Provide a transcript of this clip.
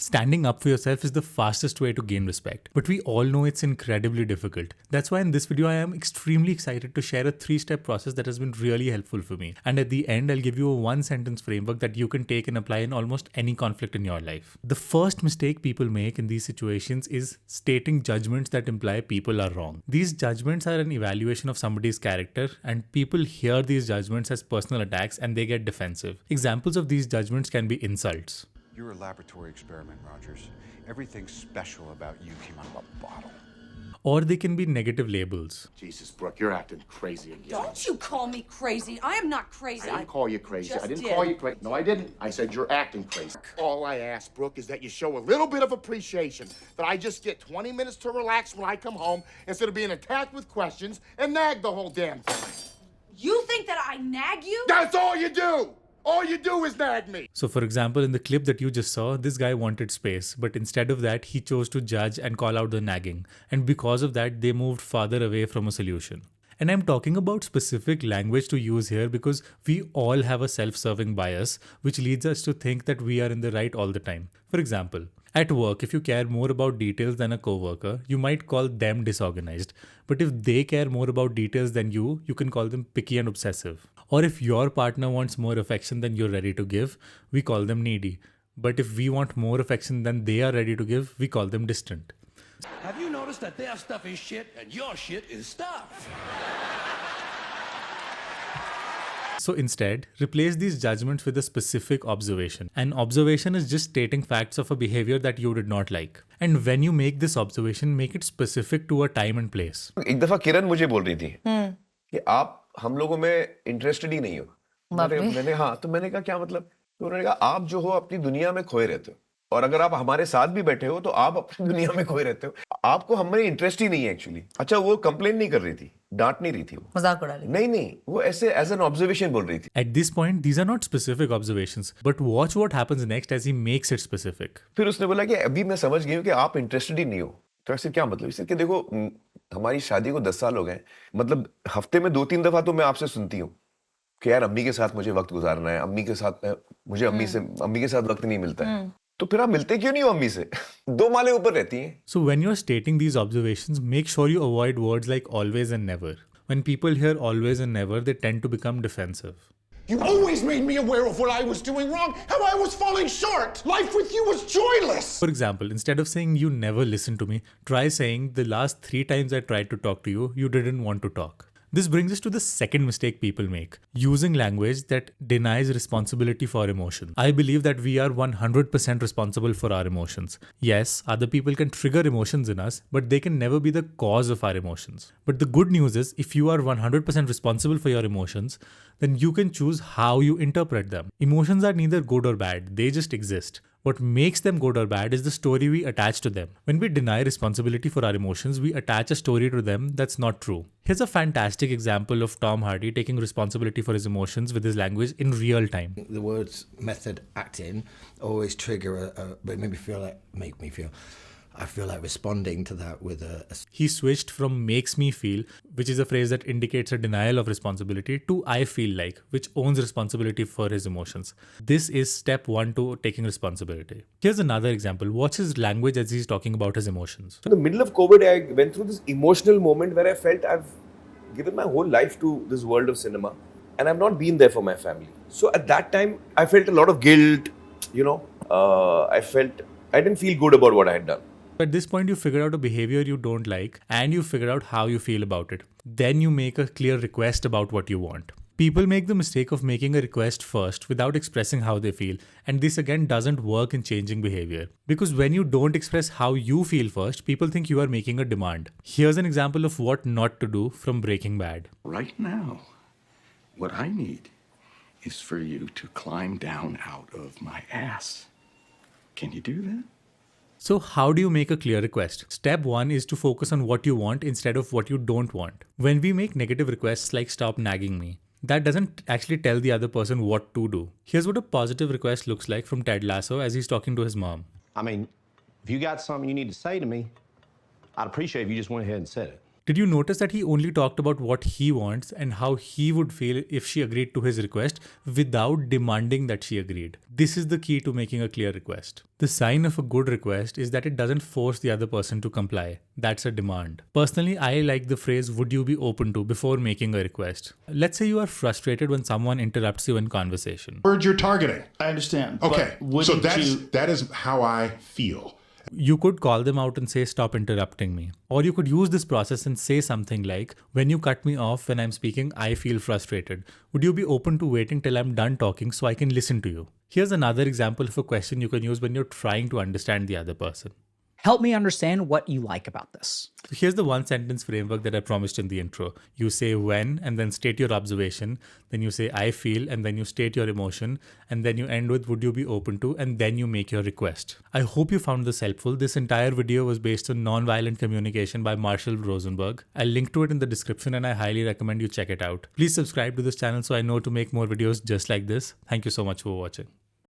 Standing up for yourself is the fastest way to gain respect, but we all know it's incredibly difficult. That's why in this video I am extremely excited to share a 3-step process that has been really helpful for me. And at the end I'll give you a 1-sentence framework that you can take and apply in almost any conflict in your life. The first mistake people make in these situations is stating judgments that imply people are wrong. These judgments are an evaluation of somebody's character, and people hear these judgments as personal attacks and they get defensive. Examples of these judgments can be insults. You're a laboratory experiment, Rogers. Everything special about you came out of a bottle. Or they can be negative labels. Jesus, Brooke, you're acting crazy again. Don't you call me crazy. I am not crazy. I didn't call you crazy. Just I didn't did. call you crazy. No, I didn't. I said you're acting crazy. All I ask, Brooke, is that you show a little bit of appreciation. That I just get 20 minutes to relax when I come home instead of being attacked with questions and nag the whole damn time. You think that I nag you? That's all you do! All you do is nag me! So for example, in the clip that you just saw, this guy wanted space, but instead of that, he chose to judge and call out the nagging. And because of that, they moved farther away from a solution. And I'm talking about specific language to use here because we all have a self-serving bias, which leads us to think that we are in the right all the time. For example, at work, if you care more about details than a coworker, you might call them disorganized. But if they care more about details than you can call them picky and obsessive. Or if your partner wants more affection than you're ready to give, we call them needy. But if we want more affection than they are ready to give, we call them distant. Have you noticed that their stuff is shit and your shit is stuff? So instead, replace these judgments with a specific observation. An observation is just stating facts of a behavior that you did not like. And when you make this observation, make it specific to a time and place. एक दफा किरण मुझे बोल रही थी कि आप हम लोगों में इंटरेस्टेड ही नहीं हो। मैंने कहा क्या मतलब? तो उन्होंने कहा आप जो हो अपनी दुनिया में खोए रहते हो, और अगर आप हमारे साथ भी बैठे हो तो आप अपनी दुनिया में खोए रहते हो, आपको हमारे इंटरेस्ट ही नहीं है एक्चुअली। अच्छा, वो कंप्लेन नहीं कर रही थी, डांट नहीं रही थी, वो मजाक उड़ा रही थी। नहीं, वो ऐसे एज एन ऑब्जर्वेशन बोल रही थी। At this point, these are not specific observations, but watch what happens next as he makes it specific. फिर उसने बोला कि अभी मैं समझ गई हूँ कि आप इंटरेस्टेड ही नहीं हो। तो ऐसे क्या मतलब? इससे कि देखो हमारी शादी को 10 साल हो गए, मतलब हफ्ते में 2-3 दफा तो मैं आपसे सुनती हूँ कि यार अम्मी के साथ मुझे वक्त गुजारना है, अम्मी के साथ मुझे अम्मी के साथ वक्त नहीं मिलता है। तो फिर आप मिलते क्यों नहीं हो अम्मी से? 2 माले ऊपर रहती हैं। So when you're stating these observations, make sure you avoid words like always and never. When people hear always and never, they tend to become defensive. You always made me aware of what I was doing wrong, how I was falling short. Life with you was joyless. For example, instead of saying you never listen to me, try saying the last 3 times I tried to talk to you, you didn't want to talk. This brings us to the second mistake people make, using language that denies responsibility for emotions. I believe that we are 100% responsible for our emotions. Yes, other people can trigger emotions in us, but they can never be the cause of our emotions. But the good news is, if you are 100% responsible for your emotions, then you can choose how you interpret them. Emotions are neither good or bad, they just exist. What makes them good or bad is the story we attach to them. When we deny responsibility for our emotions, we attach a story to them that's not true. Here's a fantastic example of Tom Hardy taking responsibility for his emotions with his language in real time. The words method acting always trigger I feel like responding to that with a He switched from makes me feel, which is a phrase that indicates a denial of responsibility, to I feel like, which owns responsibility for his emotions. This is step 1 to taking responsibility. Here's another example. Watch his language as he's talking about his emotions. In the middle of COVID, I went through this emotional moment where I felt I've given my whole life to this world of cinema and I've not been there for my family. So at that time, I felt a lot of guilt, I didn't feel good about what I had done. At this point, you figure out a behavior you don't like and you figure out how you feel about it. Then you make a clear request about what you want. People make the mistake of making a request first without expressing how they feel, and this again doesn't work in changing behavior. Because when you don't express how you feel first, people think you are making a demand. Here's an example of what not to do from Breaking Bad. Right now, what I need is for you to climb down out of my ass. Can you do that? So how do you make a clear request? Step 1 is to focus on what you want instead of what you don't want. When we make negative requests like stop nagging me, that doesn't actually tell the other person what to do. Here's what a positive request looks like from Ted Lasso as he's talking to his mom. I mean, if you got something you need to say to me, I'd appreciate if you just went ahead and said it. Did you notice that he only talked about what he wants and how he would feel if she agreed to his request without demanding that she agreed? This is the key to making a clear request. The sign of a good request is that it doesn't force the other person to comply. That's a demand. Personally, I like the phrase, would you be open to, before making a request. Let's say you are frustrated when someone interrupts you in conversation. Word you're targeting. I understand. Okay, but so wouldn't that is how I feel. You could call them out and say, stop interrupting me. Or you could use this process and say something like, when you cut me off when I'm speaking, I feel frustrated. Would you be open to waiting till I'm done talking so I can listen to you? Here's another example of a question you can use when you're trying to understand the other person. Help me understand what you like about this. So here's the one sentence framework that I promised in the intro. You say when and then state your observation. Then you say I feel and then you state your emotion. And then you end with would you be open to, and then you make your request. I hope you found this helpful. This entire video was based on nonviolent communication by Marshall Rosenberg. I'll link to it in the description and I highly recommend you check it out. Please subscribe to this channel so I know to make more videos just like this. Thank you so much for watching.